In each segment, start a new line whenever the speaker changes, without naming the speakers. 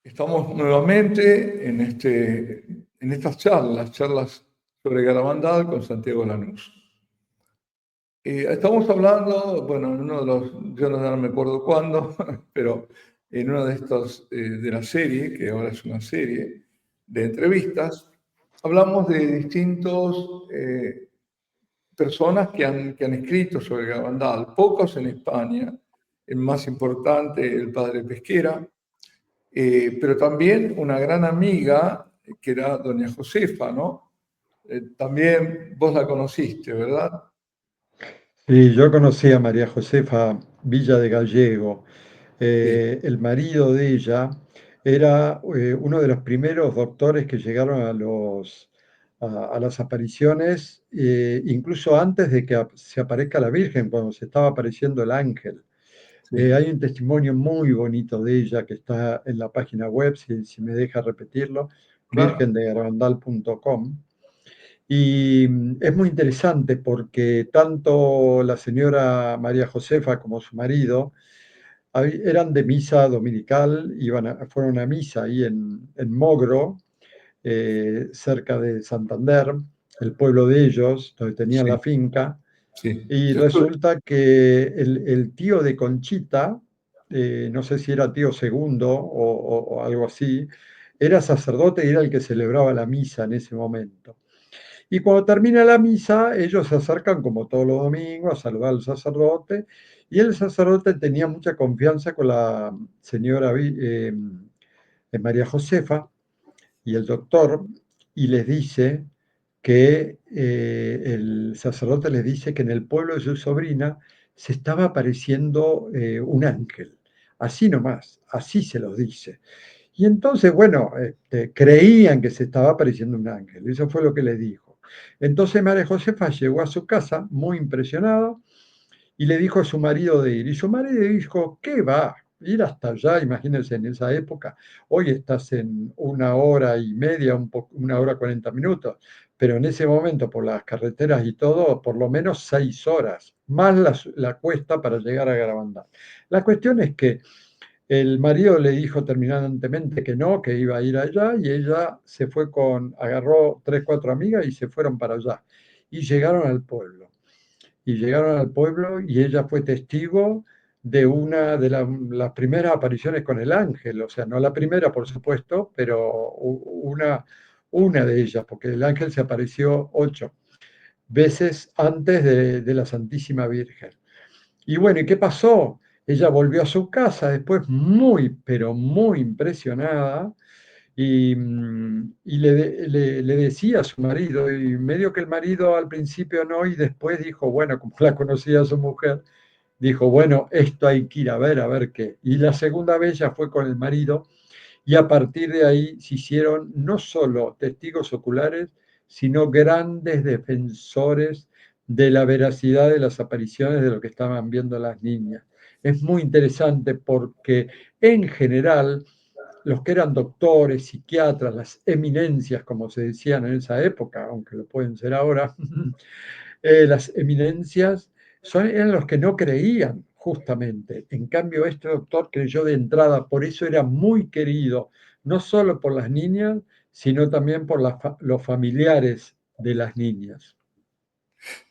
Estamos nuevamente en estas charlas sobre Garabandal con Santiago Lanús. Estamos hablando, bueno, en uno de los, yo no me acuerdo cuándo, pero en uno de estos, de la serie, que ahora es una serie de entrevistas, hablamos de distintos personas que han escrito sobre Garabandal, pocos en España, el más importante, el padre Pesquera, pero también una gran amiga que era doña Josefa, ¿no? También vos la conociste, ¿verdad?
Sí, yo conocí a María Josefa Villa de Gallego.
Sí,
El marido de ella era uno de los primeros doctores que llegaron a las apariciones, incluso antes de que se aparezca la Virgen, cuando se estaba apareciendo el ángel.
sí.
Hay un testimonio muy bonito de ella que está en la página web, si me deja repetirlo,
Claro,
virgendegarabandal.com. Y es muy interesante porque tanto la señora María Josefa como su marido eran de misa dominical, fueron a misa ahí en Mogro, cerca de Santander, el pueblo de ellos, donde tenían
sí,
la finca,
sí.
y
Yo estuve,
resulta que el tío de Conchita, no sé si era tío segundo o algo así, era sacerdote y era el que celebraba la misa en ese momento. Y cuando termina la misa, ellos se acercan como todos los domingos a saludar al sacerdote, y el sacerdote tenía mucha confianza con la señora María Josefa y el doctor, y les dice que el sacerdote les dice que en el pueblo de su sobrina se estaba apareciendo un ángel. Así nomás, así se los dice. Y entonces, bueno, creían que se estaba apareciendo un ángel. Eso fue lo que les dijo. Entonces María Josefa llegó a su casa muy impresionada y le dijo a su marido de ir. Y su marido dijo, ¿qué va? Ir hasta allá, imagínense en esa época. Hoy estás en 1 hora y media, 1 hora 40 minutos, pero en ese momento por las carreteras y todo, por lo menos 6 horas, más la cuesta para llegar a Garabandal. La cuestión es que el marido le dijo terminantemente que no, que iba a ir allá, y ella agarró 3, 4 amigas y se fueron para allá. Y llegaron al pueblo. Y llegaron al pueblo y ella fue testigo de una de las primeras apariciones con el ángel, o sea, no la primera, por supuesto, pero una de ellas, porque el ángel se apareció 8 veces antes de la Santísima Virgen. Y bueno, ¿y qué pasó? Ella volvió a su casa después muy, pero muy impresionada y le decía a su marido, y medio que el marido al principio no, y después dijo, bueno, como la conocía a su mujer, dijo, bueno, esto hay que ir a ver qué. Y la segunda vez ya fue con el marido, y a partir de ahí se hicieron no solo testigos oculares, sino grandes defensores de la veracidad de las apariciones de lo que estaban viendo las niñas. Es muy interesante porque en general los que eran doctores, psiquiatras, las eminencias, como se decían en esa época, aunque lo pueden ser ahora, las eminencias eran los que no creían, justamente. En cambio, este doctor creyó de entrada, por eso era muy querido, no solo por las niñas, sino también por los familiares de las niñas.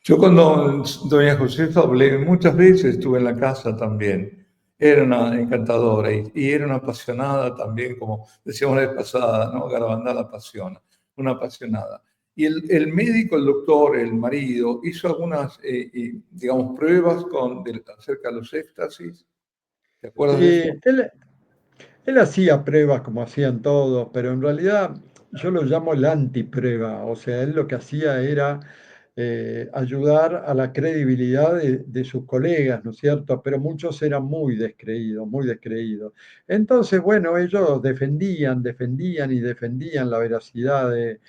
yo cuando doña Josefa hablé muchas veces, estuve en la casa también. Era una encantadora y era una apasionada también, como decíamos la vez pasada, ¿no? Garabandal apasiona, una apasionada. Y el médico, el doctor, el marido, hizo algunas, digamos, pruebas acerca de los éxtasis. ¿Te acuerdas de
Y
eso?
él hacía pruebas como hacían todos, pero en realidad yo lo llamo la antiprueba. O sea, él lo que hacía era ayudar a la credibilidad de sus colegas, ¿no es cierto? Pero muchos eran muy descreídos, muy descreídos. Entonces, bueno, ellos defendían y defendían la veracidad de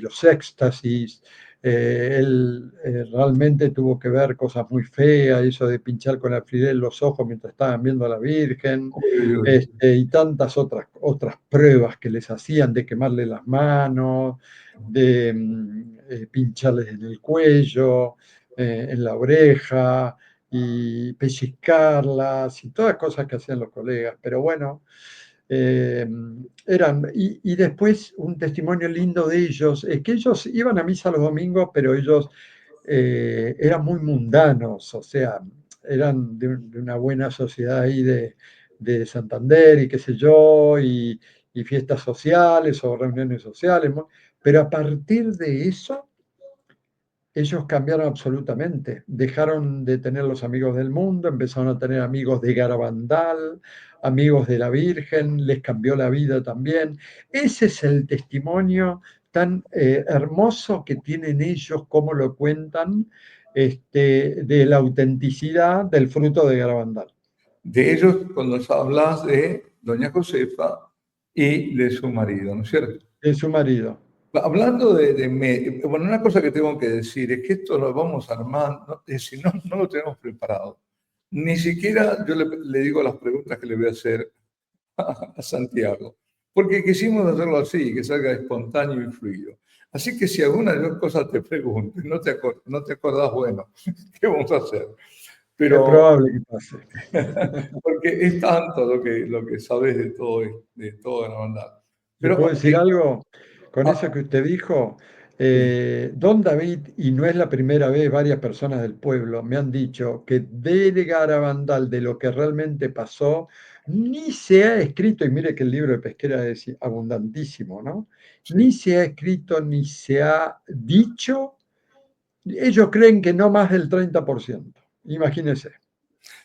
los éxtasis. Él realmente tuvo que ver cosas muy feas, eso de pinchar con alfiler los ojos mientras estaban viendo a la Virgen,
Uy, uy.
y tantas otras pruebas que les hacían de quemarle las manos, de pincharles en el cuello, en la oreja. y pellizcarlas y todas cosas que hacían los colegas. Pero bueno, y después un testimonio lindo de ellos, es que ellos iban a misa los domingos, pero ellos eran muy mundanos, o sea, eran de una buena sociedad ahí de Santander y qué sé yo, y fiestas sociales o reuniones sociales, pero a partir de eso ellos cambiaron absolutamente. Dejaron de tener los amigos del mundo, empezaron a tener amigos de Garabandal, amigos de la Virgen, les cambió la vida también. Ese es el testimonio tan hermoso que tienen ellos, como lo cuentan, de la autenticidad del fruto de Garabandal.
De ellos, cuando hablas de doña Josefa y de su marido, ¿no es cierto?
De su marido.
Hablando bueno, una cosa que tengo que decir es que esto lo vamos armando, es decir, no lo tenemos preparado. Ni siquiera yo le digo las preguntas que le voy a hacer a Santiago, porque quisimos hacerlo así, que salga espontáneo y fluido. Así que si alguna de las cosas te pregunto y no te acordás, bueno, ¿qué vamos a hacer?
Es
Pero,
probable que pase.
porque es tanto lo que sabes de todo la banda.
¿Le
Pero,
puedo decir algo? Con
ah,
eso que usted dijo,
sí.
Don David, y no es la primera vez, varias personas del pueblo me han dicho que de Garabandal, de lo que realmente pasó, ni se ha escrito, y mire que el libro de Pesquera es abundantísimo, ¿no? Ni
Sí.
se ha escrito, ni se ha dicho, ellos creen que no más del 30%. Imagínese.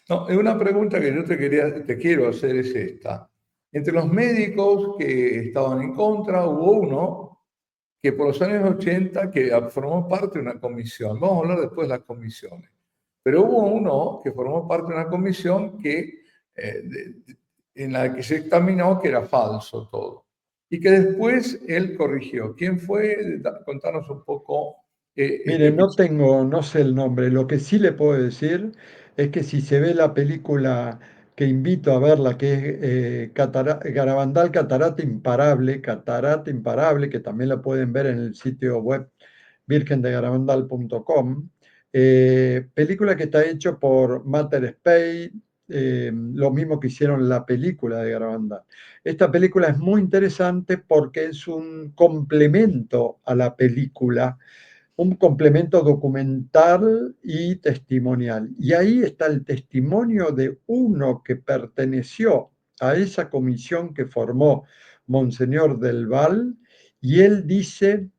No, es una pregunta que yo te quiero hacer es esta. Entre los médicos que estaban en contra, hubo uno que por los años 80 que formó parte de una comisión. Vamos a hablar después de las comisiones. Pero hubo uno que formó parte de una comisión en la que se examinó que era falso todo. Y que después él corrigió. ¿Quién fue? Contanos un poco este
Mire,
episodio.
no sé el nombre. Lo que sí le puedo decir es que si se ve la película que invito a verla, que es Garabandal Catarata Imparable, que también la pueden ver en el sitio web virgendegarabandal.com, película que está hecho por Mater Spey, lo mismo que hicieron la película de Garabandal. Esta película es muy interesante porque es un complemento a la película, un complemento documental y testimonial. Y ahí está el testimonio de uno que perteneció a esa comisión que formó Monseñor del Val, y él dice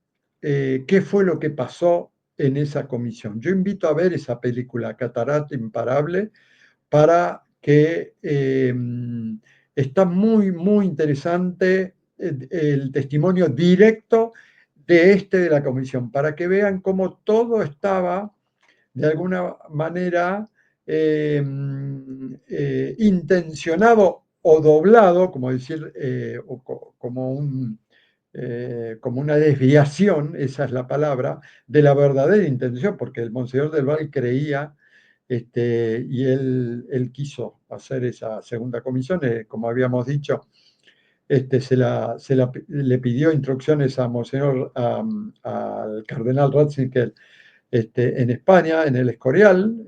qué fue lo que pasó en esa comisión. Yo invito a ver esa película, Catarata Imparable, para que está muy, muy interesante el testimonio directo de la comisión, para que vean cómo todo estaba de alguna manera intencionado o doblado, como decir, como una desviación, esa es la palabra, de la verdadera intención, porque el Monseñor del Val creía, y él quiso hacer esa segunda comisión, como habíamos dicho, le pidió instrucciones a Monseñor, al cardenal Ratzinger, en España, en el Escorial,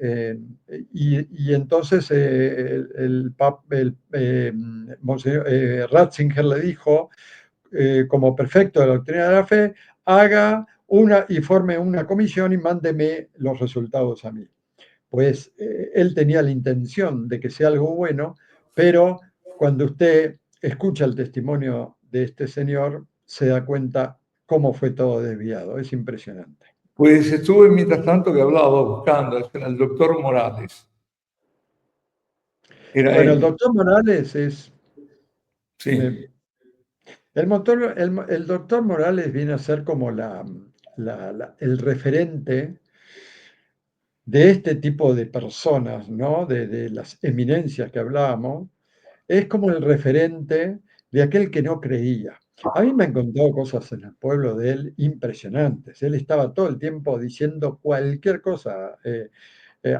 y entonces Monseñor, Ratzinger le dijo, como prefecto de la doctrina de la fe, haga y forme una comisión y mándeme los resultados a mí. Pues él tenía la intención de que sea algo bueno, pero cuando usted escucha el testimonio de este señor, se da cuenta cómo fue todo desviado. Es impresionante.
Pues estuve mientras tanto que hablaba buscando, era el doctor Morales. Era
Bueno, el
él.
doctor Morales es... me-
Sí.
el doctor Morales viene a ser como el referente de este tipo de personas, ¿no? De las eminencias que hablábamos. Es como el referente de aquel que no creía. A mí me han contado cosas en el pueblo de él impresionantes. Él estaba todo el tiempo diciendo cualquier cosa,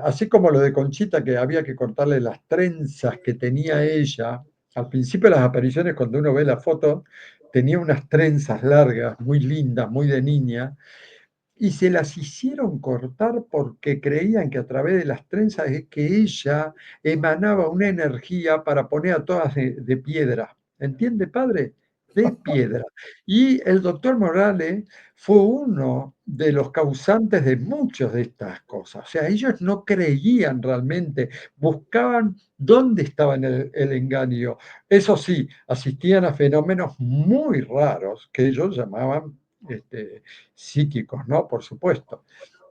así como lo de Conchita, que había que cortarle las trenzas que tenía ella. Al principio de las apariciones, cuando uno ve la foto, tenía unas trenzas largas, muy lindas, muy de niña, y se las hicieron cortar porque creían que a través de las trenzas es que ella emanaba una energía para poner a todas de piedra. ¿Entiende, padre? De piedra. Y el doctor Morales fue uno de los causantes de muchas de estas cosas. O sea, ellos no creían realmente, buscaban dónde estaba el engaño. Eso sí, asistían a fenómenos muy raros que ellos llamaban psíquicos, ¿no? Por supuesto.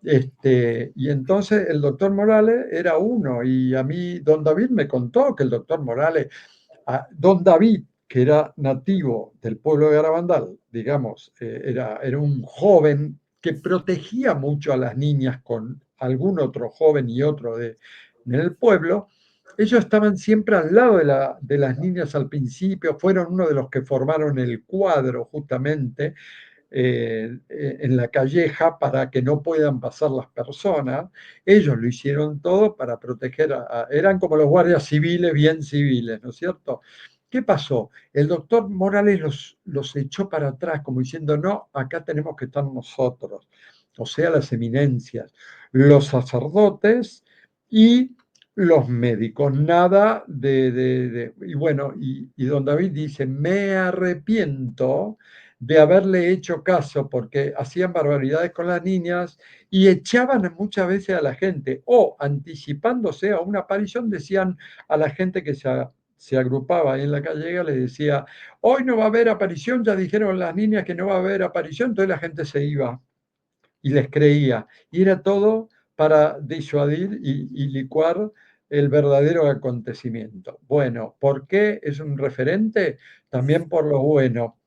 Y entonces el doctor Morales era uno, y a mí don David me contó que el doctor Morales, don David, que era nativo del pueblo de Garabandal, digamos, era un joven que protegía mucho a las niñas con algún otro joven y otro en el pueblo. Ellos estaban siempre al lado de las niñas al principio, fueron uno de los que formaron el cuadro justamente en la calleja para que no puedan pasar las personas. Ellos lo hicieron todo para proteger eran como los guardias civiles, bien civiles, ¿no es cierto? ¿Qué pasó? El doctor Morales los echó para atrás, como diciendo, no, acá tenemos que estar nosotros, o sea, las eminencias, los sacerdotes y los médicos, nada y bueno, y don David dice, me arrepiento de haberle hecho caso porque hacían barbaridades con las niñas y echaban muchas veces a la gente o anticipándose a una aparición decían a la gente que se agrupaba ahí en la callega, les decía, hoy no va a haber aparición, ya dijeron las niñas que no va a haber aparición, entonces la gente se iba y les creía. Y era todo para disuadir y licuar el verdadero acontecimiento. Bueno, ¿por qué es un referente? También por lo bueno.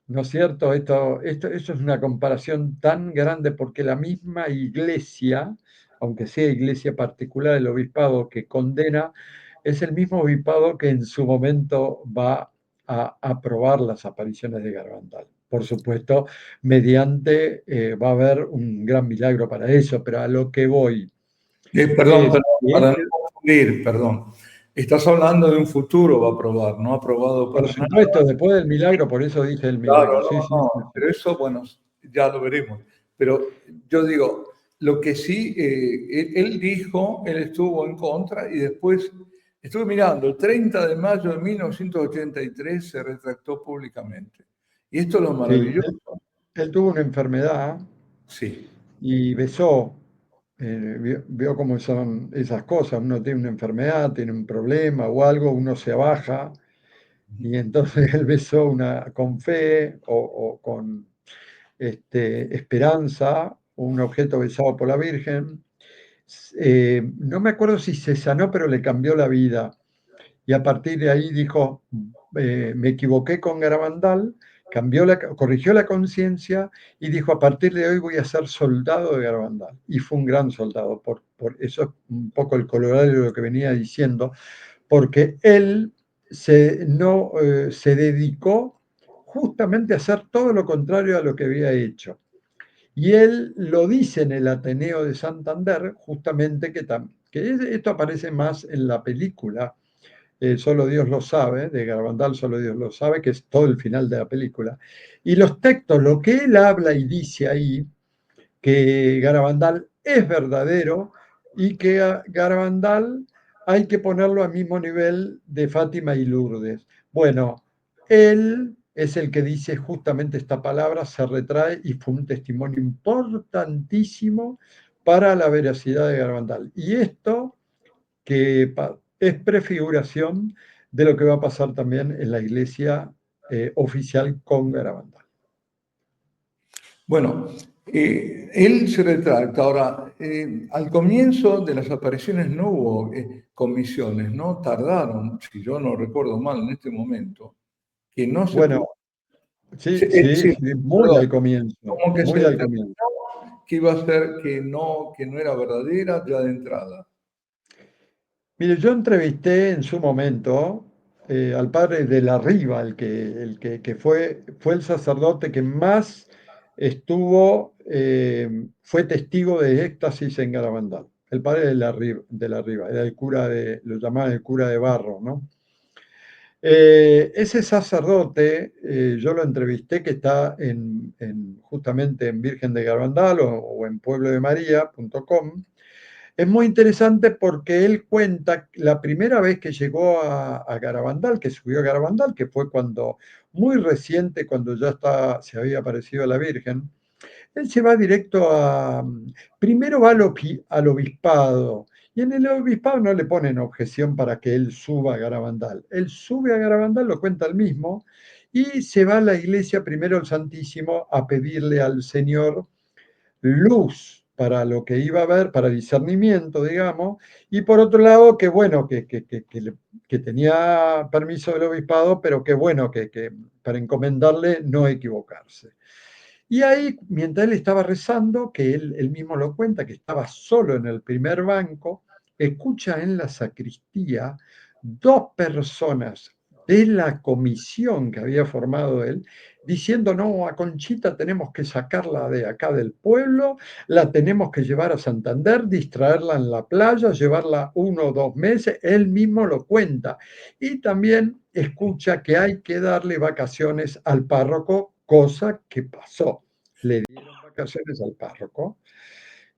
¿No es cierto? Eso es una comparación tan grande porque la misma iglesia, aunque sea iglesia particular del obispado que condena, es el mismo obispado que en su momento va a aprobar las apariciones de Garabandal. Por supuesto, mediante va a haber un gran milagro para eso, pero a lo que voy
Perdón,
es
perdón,
que,
para no confundir, perdón. Estás hablando de un futuro, va a probar, no ha aprobado
por
para nada.
supuesto, después del milagro, por eso dije el
Claro,
milagro, sí,
no,
sí, sí,
no,
sí.
pero eso, bueno, ya lo veremos. Pero yo digo, lo que sí, él dijo, él estuvo en contra y después estuve mirando, el 30 de mayo de 1983 se retractó públicamente. Y esto es lo
Sí,
maravilloso.
él tuvo una enfermedad
Sí.
y besó, vio cómo son esas cosas, uno tiene una enfermedad, tiene un problema o algo, uno se abaja y entonces él besó con fe o con esperanza un objeto besado por la Virgen. No me acuerdo si se sanó, pero le cambió la vida. Y a partir de ahí dijo, me equivoqué con Garabandal, corrigió la conciencia y dijo, a partir de hoy voy a ser soldado de Garabandal. Y fue un gran soldado, por eso es un poco el colorario de lo que venía diciendo, porque él no, se dedicó justamente a hacer todo lo contrario a lo que había hecho. Y él lo dice en el Ateneo de Santander, justamente que esto aparece más en la película, Solo Dios lo sabe, de Garabandal, Solo Dios lo sabe, que es todo el final de la película. Y los textos, lo que él habla y dice ahí, que Garabandal es verdadero y que a Garabandal hay que ponerlo al mismo nivel de Fátima y Lourdes. Bueno, él es el que dice justamente esta palabra, se retrae y fue un testimonio importantísimo para la veracidad de Garabandal. Y esto que es prefiguración de lo que va a pasar también en la iglesia oficial con Garabandal.
Bueno, él se retracta. Ahora, al comienzo de las apariciones no hubo comisiones, ¿no? Tardaron, si yo no recuerdo mal en este momento, que no se
Bueno,
pudo.
sí, sí,
Sí,
sí, muy
perdón,
al comienzo,
como que se
muy al
determinó
comienzo.
que iba a ser que no era verdadera ya de entrada.
Mire, yo entrevisté en su momento al padre de la Riva, que fue el sacerdote que más fue testigo de éxtasis en Garabandal. El padre de la Riva, era el cura lo llamaban el cura de Barro, ¿no? Ese sacerdote, yo lo entrevisté, que está justamente en Virgen de Garabandal o en pueblodemaría.com. Es muy interesante porque él cuenta la primera vez que llegó a Garabandal, que subió a Garabandal, que fue cuando, muy reciente, cuando ya se había aparecido la Virgen. Él se va directo primero va al obispado, y en el obispado no le ponen objeción para que él suba a Garabandal. Él sube a Garabandal, lo cuenta él mismo, y se va a la iglesia primero al Santísimo a pedirle al Señor luz para lo que iba a ver, para discernimiento, digamos, y por otro lado, que bueno, que tenía permiso del obispado, pero que bueno, que para encomendarle no equivocarse. Y ahí, mientras él estaba rezando, que él mismo lo cuenta, que estaba solo en el primer banco, escucha en la sacristía dos personas de la comisión que había formado él, diciendo, no, a Conchita tenemos que sacarla de acá del pueblo, la tenemos que llevar a Santander, distraerla en la playa, llevarla 1 o 2 meses, él mismo lo cuenta. Y también escucha que hay que darle vacaciones al párroco, cosa que pasó. Le dieron vacaciones al párroco.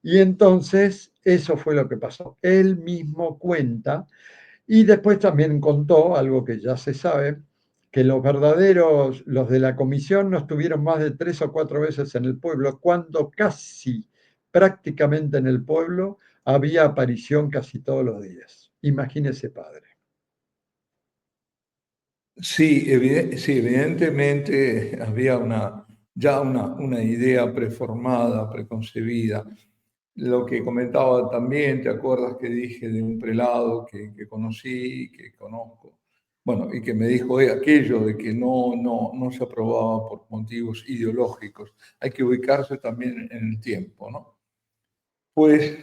Y entonces eso fue lo que pasó. Él mismo cuenta, y después también contó algo que ya se sabe, que los verdaderos, los de la comisión, no estuvieron más de 3 o 4 veces en el pueblo, cuando casi prácticamente en el pueblo había aparición casi todos los días. Imagínese, padre.
Sí, sí, evidentemente había ya una idea preformada, preconcebida. Lo que comentaba también, ¿te acuerdas que dije de un prelado que conocí, que conozco? Bueno, y que me dijo aquello de que no se aprobaba por motivos ideológicos. Hay que ubicarse también en el tiempo, ¿no? Pues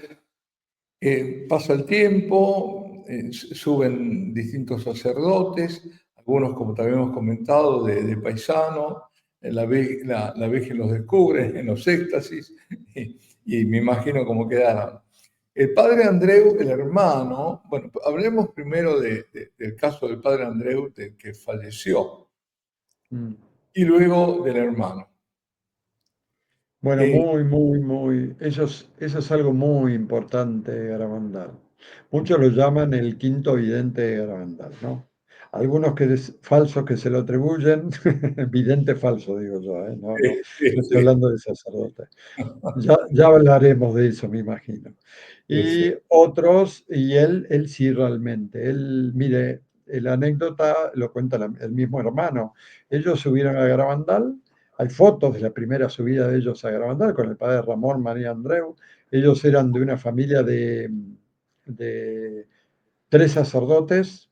pasa el tiempo, suben distintos sacerdotes, algunos, como también hemos comentado, de paisano, la Virgen los descubre en los éxtasis, y me imagino cómo quedaron. El padre Andreu, el hermano, bueno, hablemos primero del caso del padre Andreu, del que falleció,
Mm.
y luego del hermano.
Bueno,
Eh,
eso es algo muy importante de Garabandal. Muchos lo llaman el quinto vidente de Garabandal, ¿no? Algunos falsos que se lo atribuyen, vidente falso, digo yo, ¿eh? No estoy
este,
hablando de sacerdote. Ya hablaremos de eso, me imagino.
este,
Y otros, y él sí realmente, él, mire, la anécdota lo cuenta el mismo hermano. Ellos subieron a Garabandal, hay fotos de la primera subida de ellos a Garabandal con el padre Ramón María Andreu. Ellos eran de una familia de 3 sacerdotes,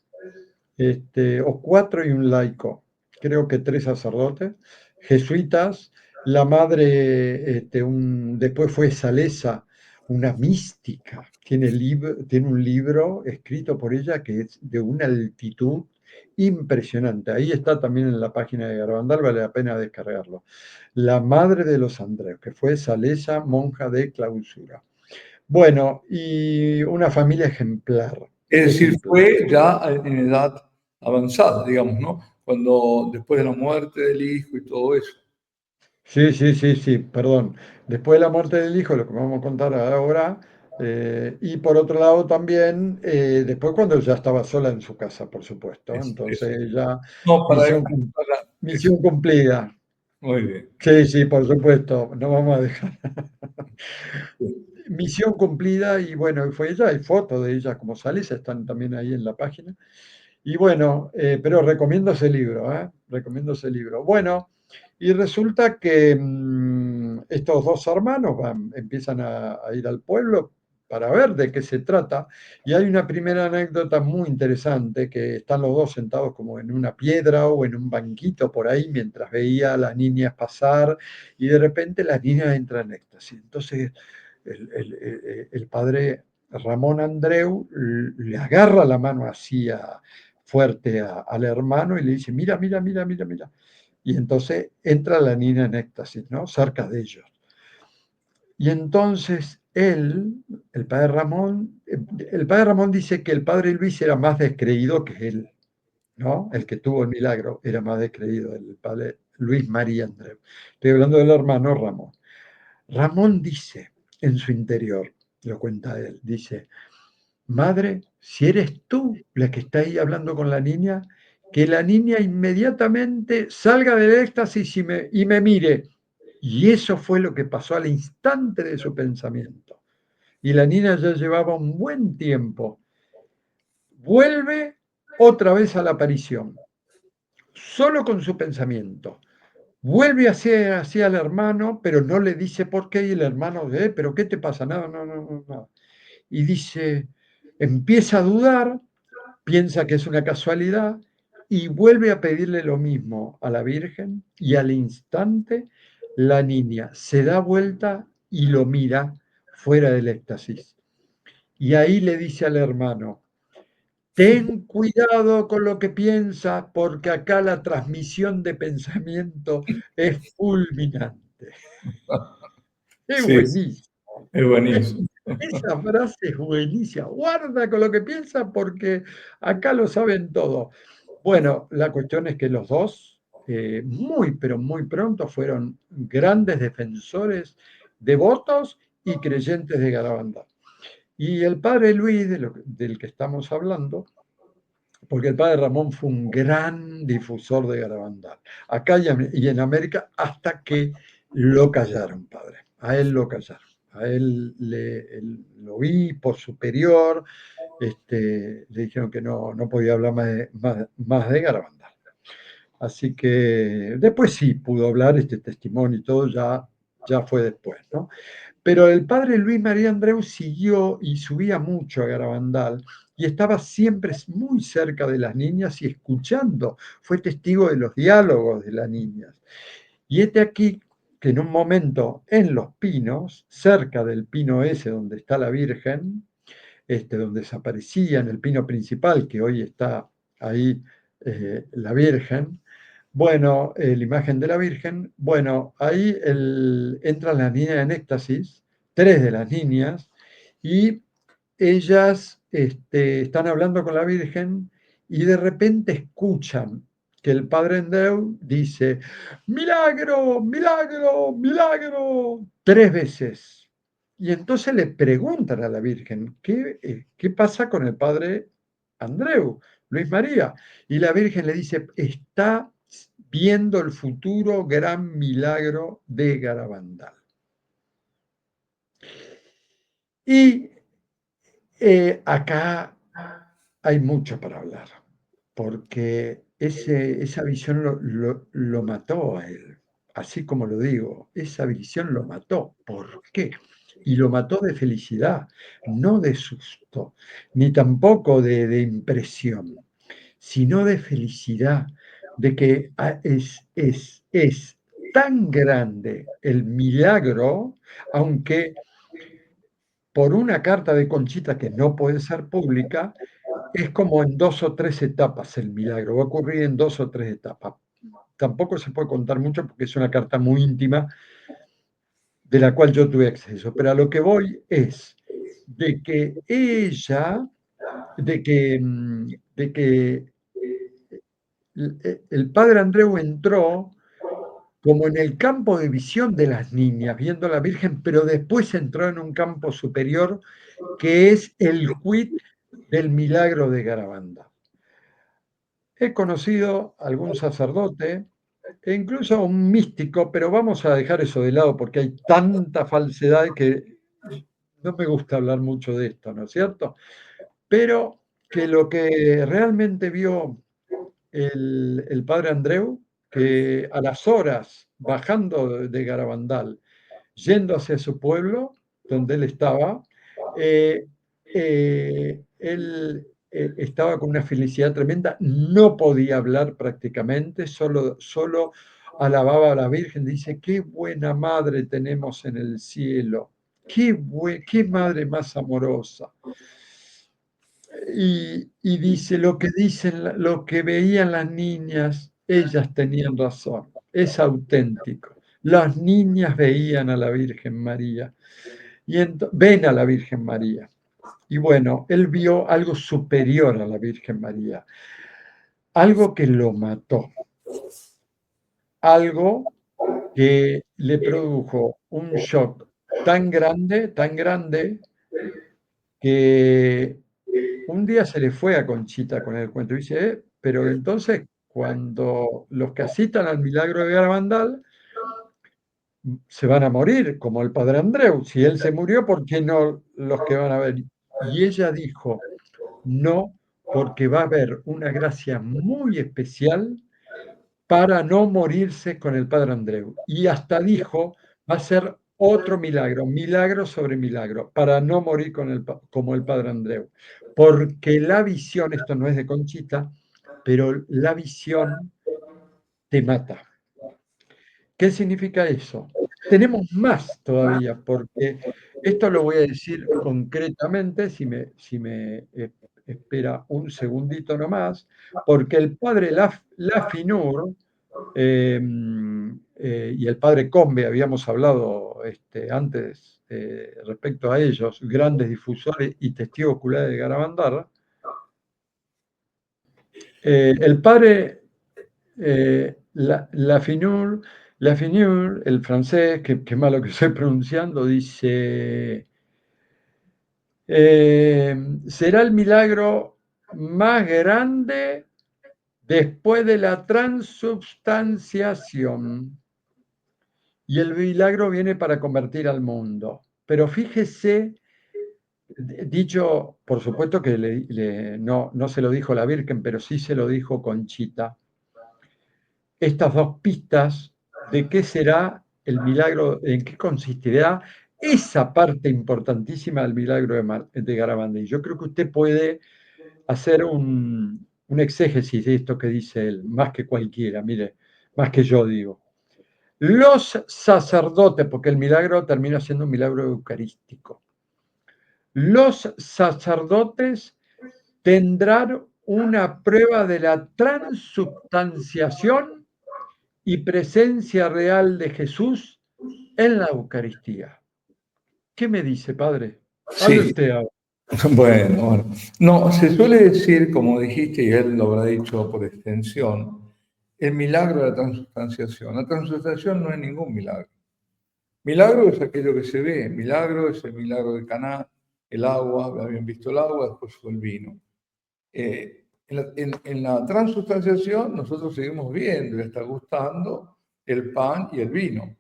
o 4 y un laico, creo que 3 sacerdotes, jesuitas. La madre, después fue Salesa, una mística. Tiene un libro escrito por ella que es de una altitud impresionante. Ahí está también en la página de Garabandal, vale la pena descargarlo. La madre de los Andreos, que fue Salesa, monja de clausura. Bueno, y una familia ejemplar,
es decir,
ejemplar.
fue ya en edad avanzada, digamos, ¿no? Cuando después de la muerte del hijo y todo eso.
Sí, sí, sí, sí, perdón. Después de la muerte del hijo, lo que vamos a contar ahora, y por otro lado también, después cuando ya estaba sola en su casa, por supuesto.
Eso.
Entonces ya,
No, eso.
misión cumplida.
Muy bien.
Sí, sí, por supuesto, no vamos a dejar.
Sí.
Misión cumplida, y bueno, fue ella, hay fotos de ella como Salisa, están también ahí en la página. Y bueno, pero recomiendo ese libro, ¿eh? Recomiendo ese libro. Bueno, y resulta que estos dos hermanos empiezan a ir al pueblo para ver de qué se trata. Y hay una primera anécdota muy interesante, que están los dos sentados como en una piedra o en un banquito por ahí mientras veía a las niñas pasar, y de repente las niñas entran en éxtasis. Entonces el padre Ramón Andreu le agarra la mano así fuerte al hermano y le dice, mira, mira, mira, mira, mira. Y entonces entra la niña en éxtasis, ¿no? Cerca de ellos. Y entonces él, el padre Ramón dice que el padre Luis era más descreído que él. ¿no? El que tuvo el milagro era más descreído, el padre Luis María Andreu. Estoy hablando del hermano Ramón. Ramón dice en su interior, lo cuenta él, dice, madre, si eres tú la que está ahí hablando con la niña, que la niña inmediatamente salga del éxtasis y me mire. Y eso fue lo que pasó al instante de su pensamiento. Y la niña ya llevaba un buen tiempo. Vuelve otra vez a la aparición, solo con su pensamiento. Vuelve hacia el hermano, pero no le dice por qué, y el hermano, ¿pero qué te pasa? No, no, no, no, no. Y dice, empieza a dudar, piensa que es una casualidad, y vuelve a pedirle lo mismo a la Virgen, y al instante la niña se da vuelta y lo mira fuera del éxtasis. Y ahí le dice al hermano, ten cuidado con lo que piensas, porque acá la transmisión de pensamiento es fulminante. Es
Sí, sí,
buenísimo.
es buenísimo.
Esa frase es buenísima. Guarda con lo que piensas porque acá lo saben todo. Bueno, la cuestión es que los dos, muy, pero muy pronto, fueron grandes defensores, devotos y creyentes de Garabandal. Y el padre Luis, del que estamos hablando, porque el padre Ramón fue un gran difusor de Garabandal, acá y en América, hasta que lo callaron, padre. A él lo callaron. A él, el obispo superior le dijeron que no podía hablar más de Garabandal. Así que después sí pudo hablar este testimonio y todo, ya fue después, ¿no? Pero el padre Luis María Andreu siguió y subía mucho a Garabandal y estaba siempre muy cerca de las niñas y escuchando. Fue testigo de los diálogos de las niñas. Y aquí que en un momento en Los Pinos, cerca del pino ese donde está la Virgen, donde desaparecía en el pino principal, que hoy está ahí la Virgen, bueno, la imagen de la Virgen, bueno, ahí entran las niñas en éxtasis, tres de las niñas, y ellas están hablando con la Virgen y de repente escuchan que el padre Andreu dice, milagro, milagro, milagro, tres veces. Y entonces le preguntan a la Virgen, ¿qué pasa con el padre Andreu, Luis María? Y la Virgen le dice, está viendo el futuro gran milagro de Garabandal. Y acá hay mucho para hablar, porque esa visión lo mató a él, así como lo digo, esa visión lo mató. ¿Por qué? Y lo mató de felicidad, no de susto, ni tampoco de impresión, sino de felicidad, de que es tan grande el milagro, aunque por una carta de Conchita que no puede ser pública, es como en dos o tres etapas el milagro, va a ocurrir en dos o tres etapas. Tampoco se puede contar mucho porque es una carta muy íntima de la cual yo tuve acceso, pero a lo que voy es de que ella, de que el padre Andreu entró como en el campo de visión de las niñas, viendo a la Virgen, pero después entró en un campo superior que es el quid del milagro de Garabandal. He conocido a algún sacerdote e incluso a un místico, pero vamos a dejar eso de lado porque hay tanta falsedad que no me gusta hablar mucho de esto, ¿no es cierto? Pero que lo que realmente vio el padre Andreu, que a las horas, bajando de Garabandal, yendo hacia su pueblo, donde él estaba, eh, él estaba con una felicidad tremenda, no podía hablar prácticamente, solo alababa a la Virgen, dice, qué buena madre tenemos en el cielo, qué madre más amorosa. Y dice, lo que veían las niñas, ellas tenían razón, es auténtico. Las niñas veían a la Virgen María y ven a la Virgen María. Y bueno, él vio algo superior a la Virgen María. algo que lo mató, algo que le produjo un shock tan grande, que un día se le fue a Conchita con el cuento. Dice, pero entonces cuando los que asistan al milagro de Garabandal se van a morir, como el padre Andreu. Si él se murió, ¿por qué no los que van a ver? Y ella dijo, no, porque va a haber una gracia muy especial para no morirse con el padre Andreu. Y hasta dijo, va a ser otro milagro, milagro sobre milagro, para no morir como el padre Andreu. Porque la visión, esto no es de Conchita, pero la visión te mata. ¿Qué significa eso? Tenemos más todavía, porque esto lo voy a decir concretamente, si me espera un segundito nomás, porque el padre Lafinur y el padre Combe, habíamos hablado antes respecto a ellos, grandes difusores y testigos oculares de Garabandal. El padre Lafinur, el francés, que malo que estoy pronunciando, dice, será el milagro más grande después de la transubstanciación. Y el milagro viene para convertir al mundo. Pero fíjese, dicho, por supuesto que no se lo dijo la Virgen, pero sí se lo dijo Conchita, estas dos pistas de qué será el milagro, en qué consistirá esa parte importantísima del milagro de Garabandal. Yo creo que usted puede hacer un exégesis de esto que dice él, más que cualquiera, mire, más que yo digo. Los sacerdotes, porque el milagro termina siendo un milagro eucarístico, los sacerdotes tendrán una prueba de la transubstanciación y presencia real de Jesús en la Eucaristía. ¿Qué me dice, padre? Hable
Sí,
usted ahora.
bueno. No, se suele decir, como dijiste, y él lo habrá dicho por extensión, el milagro de la transubstanciación. La transubstanciación no es ningún milagro. Milagro es aquello que se ve, milagro es el milagro de Caná, el agua, habían visto el agua, después fue el vino. En la transubstanciación nosotros seguimos viendo y está gustando el pan y el vino.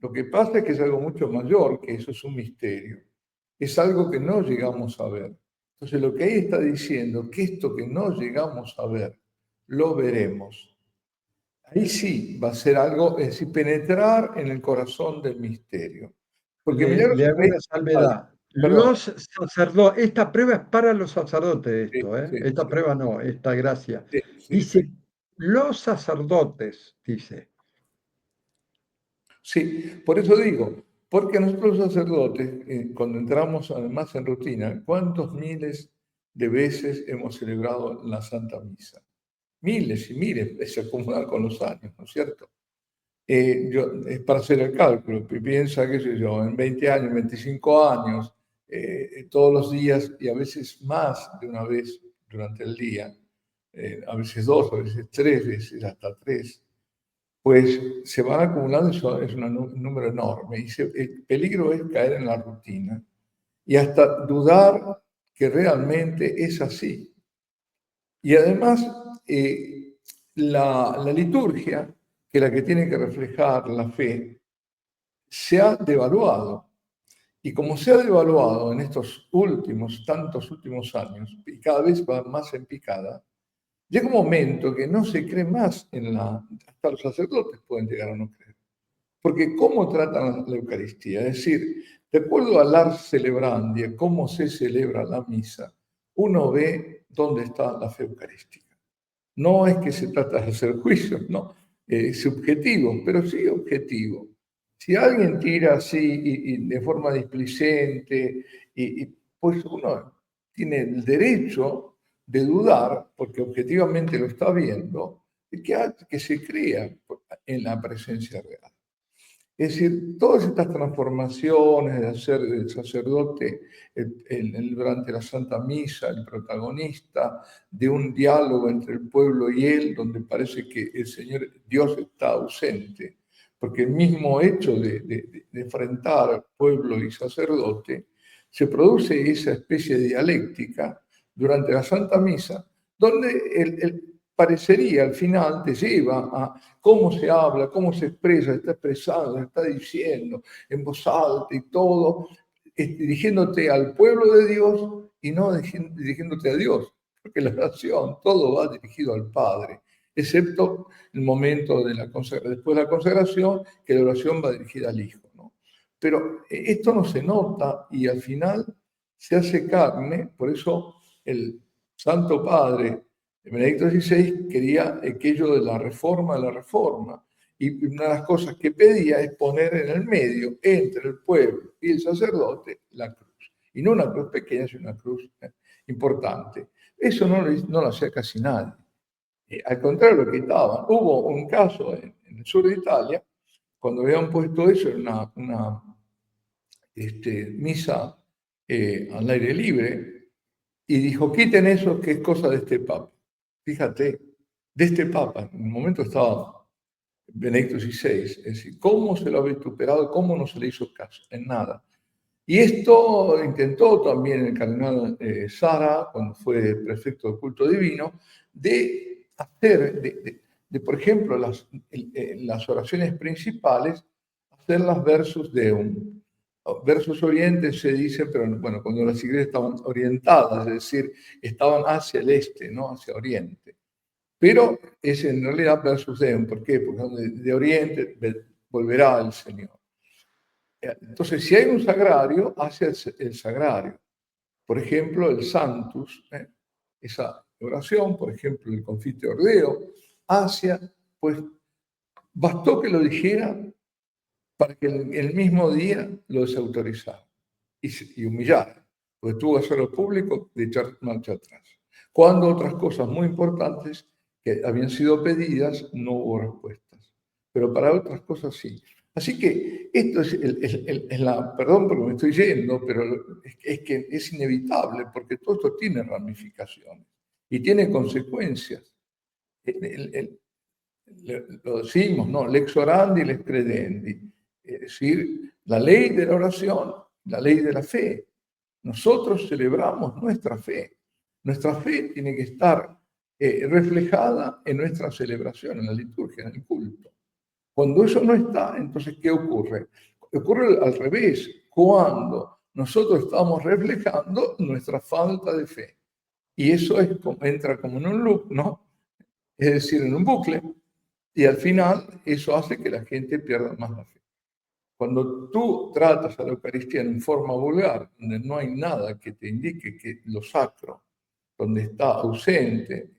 Lo que pasa es que es algo mucho mayor, que eso es un misterio. Es algo que no llegamos a ver. Entonces lo que ahí está diciendo, que esto que no llegamos a ver, lo veremos. Ahí sí va a ser algo, es decir, penetrar en el corazón del misterio. Porque milagros
Le hago
hay,
una salvedad.
perdón,
Los sacerdotes, esta prueba es para los sacerdotes,
sí,
esto, ¿eh?
sí,
Esta
sí,
prueba no, esta gracia.
sí, sí,
Dice,
sí.
los sacerdotes, dice.
Sí, por eso digo, porque nosotros los sacerdotes, cuando entramos además en rutina, ¿cuántos miles de veces hemos celebrado la Santa Misa? Miles y miles, se acumulan con los años, ¿no es cierto? Es para hacer el cálculo, piensa, qué sé yo, en 20 años, 25 años, todos los días y a veces más de una vez durante el día, a veces dos, a veces tres veces, hasta tres, pues se van acumulando, eso es un número enorme. Y el peligro es caer en la rutina y hasta dudar que realmente es así. Y además, la liturgia, que es la que tiene que reflejar la fe, se ha devaluado. Y como se ha devaluado en estos tantos últimos años, y cada vez va más en picada, llega un momento que no se cree más hasta los sacerdotes pueden llegar a no creer. Porque ¿cómo tratan la Eucaristía? Es decir, de acuerdo al ars celebrandi, cómo se celebra la misa, uno ve dónde está la fe eucarística. No es que se trata de hacer juicios, no, subjetivo, pero sí objetivo. Si alguien tira así y de forma displicente, pues uno tiene el derecho de dudar, porque objetivamente lo está viendo, de que se crea en la presencia real. Es decir, todas estas transformaciones de hacer del sacerdote durante la Santa Misa el protagonista de un diálogo entre el pueblo y él, donde parece que el Señor Dios está ausente, porque el mismo hecho de enfrentar al pueblo y sacerdote, se produce esa especie de dialéctica durante la Santa Misa, donde parecería al final te lleva a cómo se habla, cómo se expresa, está expresando, está diciendo en voz alta y todo, dirigiéndote al pueblo de Dios y no dirigiéndote a Dios, porque la oración, todo va dirigido al Padre, excepto el momento de después de la consagración, que la oración va dirigida al Hijo, ¿no? Pero esto no se nota y al final se hace carne, por eso el Santo Padre Benedicto XVI quería aquello de la reforma, y una de las cosas que pedía es poner en el medio, entre el pueblo y el sacerdote, la cruz. Y no una cruz pequeña, sino una cruz importante. Eso no lo hacía casi nadie. Al contrario, lo quitaban. Hubo un caso en el sur de Italia, cuando habían puesto eso en una misa al aire libre, y dijo, quiten eso que es cosa de este Papa. Fíjate, de este Papa, en un momento estaba Benedicto XVI, es decir, cómo se lo ha vituperado, cómo no se le hizo caso, en nada. Y esto intentó también el cardenal Sara, cuando fue prefecto del culto divino, de hacer, por ejemplo, las oraciones principales, hacerlas versus deum. Versus oriente se dice, pero bueno, cuando las iglesias estaban orientadas, es decir, estaban hacia el este, no hacia oriente. Pero es en realidad versus deum. ¿Por qué? Porque de oriente volverá el Señor. Entonces, si hay un sagrario, hacia el sagrario. Por ejemplo, el Sanctus, esa oración, por ejemplo, el Confiteor Deo, hacia, pues, bastó que lo dijera para que el mismo día lo desautorizara y humillara, porque tuvo que hacerlo público de echar marcha atrás. Cuando otras cosas muy importantes que habían sido pedidas no hubo respuestas, pero para otras cosas sí. Así que esto es la, perdón porque me estoy yendo, pero es que es inevitable porque todo esto tiene ramificaciones y tiene consecuencias. Lo decimos, ¿no? Lex orandi, lex credendi. Es decir, la ley de la oración, la ley de la fe. Nosotros celebramos nuestra fe. Nuestra fe tiene que estar reflejada en nuestra celebración, en la liturgia, en el culto. Cuando eso no está, entonces, ¿qué ocurre? Ocurre al revés, cuando nosotros estamos reflejando nuestra falta de fe. Y eso entra como en un loop, ¿no? Es decir, en un bucle, y al final eso hace que la gente pierda más la fe. Cuando tú tratas a la Eucaristía en forma vulgar, donde no hay nada que te indique que lo sacro, donde está ausente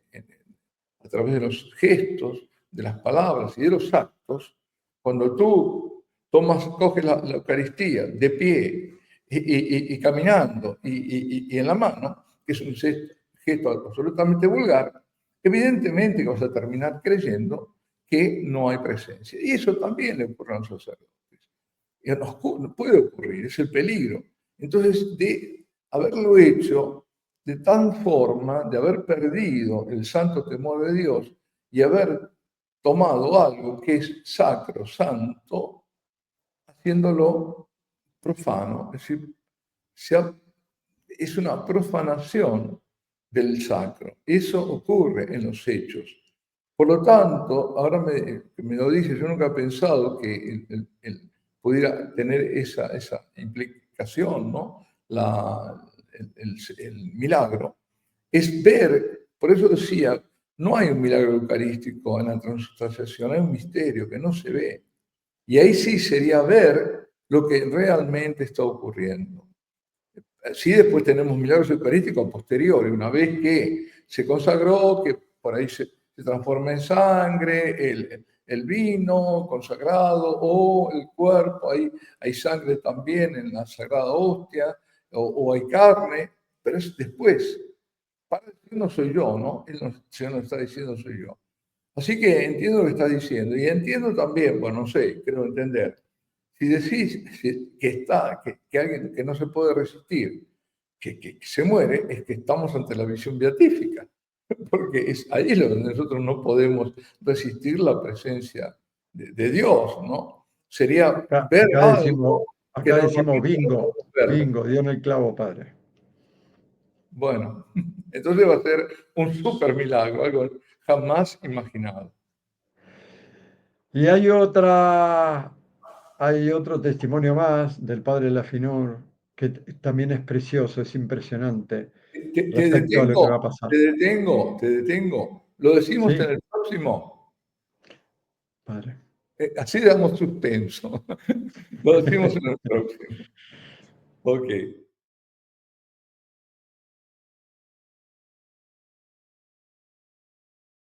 a través de los gestos, de las palabras y de los actos, cuando tú coges la Eucaristía de pie y caminando y en la mano, que es un gesto absolutamente vulgar, evidentemente vas a terminar creyendo que no hay presencia. Y eso también le ocurre a los sacerdotes. Nos puede ocurrir, es el peligro. Entonces, de haberlo hecho de tal forma, de haber perdido el santo temor de Dios y haber tomado algo que es sacro, santo, haciéndolo profano, es decir, es una profanación del sacro. Eso ocurre en los hechos. Por lo tanto, ahora me lo dice, yo nunca he pensado que pudiera tener esa implicación, ¿no? El milagro, es ver, por eso decía, no hay un milagro eucarístico en la transubstanciación, hay un misterio que no se ve. Y ahí sí sería ver lo que realmente está ocurriendo. Sí, después tenemos milagros eucarísticos posteriores, una vez que se consagró, que por ahí se transforma en sangre, el vino consagrado o el cuerpo, hay sangre también en la sagrada hostia, o hay carne, pero es después. Para decir no soy yo, ¿no? El Señor nos está diciendo soy yo. Así que entiendo lo que está diciendo y entiendo también, bueno, no sé, creo entender, si decís que alguien que no se puede resistir, que se muere, es que estamos ante la visión beatífica, porque ahí es donde nosotros no podemos resistir la presencia de Dios, ¿no? Sería ver
Acá decimos,
algo que
acá decimos
normalmente no
bingo,
podemos ver.
bingo, dio en el clavo, padre.
Bueno, entonces va a ser un súper milagro, algo jamás imaginado.
Y hay otro testimonio más del padre Lafinur que también es precioso, es impresionante
Te
respecto a lo que va a
detengo,
pasar.
te detengo. Lo decimos en
Sí,
el próximo.
padre.
Así damos suspenso. Lo decimos en el próximo. Ok.